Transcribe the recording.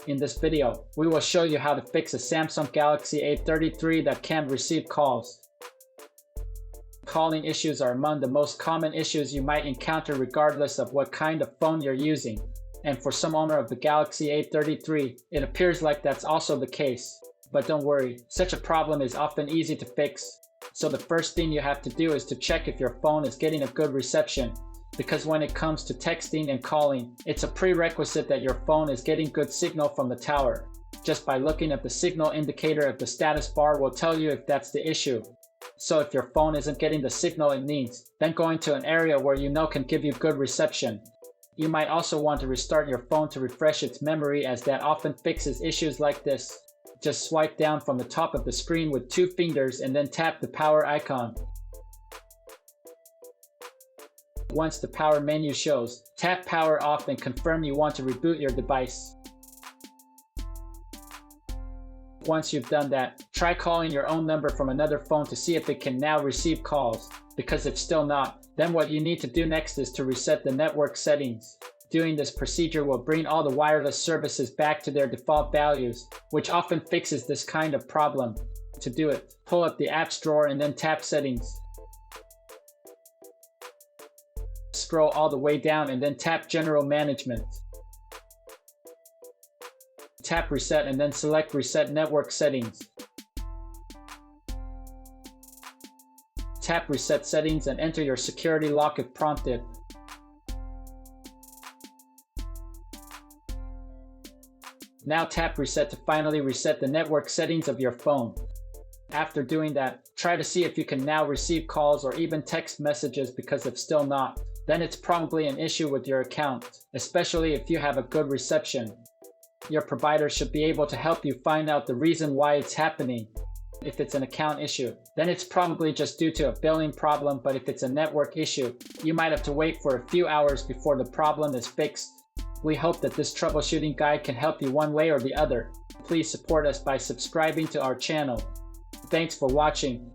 In this video, we will show you how to fix a Samsung Galaxy A33 that can't receive calls. Calling issues are among the most common issues you might encounter regardless of what kind of phone you're using. And for some owner of the Galaxy A33, it appears like that's also the case. But don't worry, such a problem is often easy to fix. So the first thing you have to do is to check if your phone is getting a good reception. Because when it comes to texting and calling, it's a prerequisite that your phone is getting good signal from the tower. Just by looking at the signal indicator of the status bar will tell you if that's the issue. So if your phone isn't getting the signal it needs, then going to an area where you know can give you good reception. You might also want to restart your phone to refresh its memory, as that often fixes issues like this. Just swipe down from the top of the screen with 2 fingers and then tap the power icon. Once the power menu shows, tap power off and confirm you want to reboot your device. Once you've done that, try calling your own number from another phone to see if it can now receive calls. Because if still not, then what you need to do next is to reset the network settings. Doing this procedure will bring all the wireless services back to their default values, which often fixes this kind of problem. To do it, pull up the apps drawer and then tap Settings. Scroll all the way down and then tap General Management. Tap Reset and then select Reset Network Settings. Tap Reset Settings and enter your security lock if prompted. Now tap Reset to finally reset the network settings of your phone. After doing that, try to see if you can now receive calls or even text messages, because if still not, then it's probably an issue with your account, especially if you have a good reception. Your provider should be able to help you find out the reason why it's happening. If it's an account issue, then it's probably just due to a billing problem, but if it's a network issue, you might have to wait for a few hours before the problem is fixed. We hope that this troubleshooting guide can help you one way or the other. Please support us by subscribing to our channel. Thanks for watching.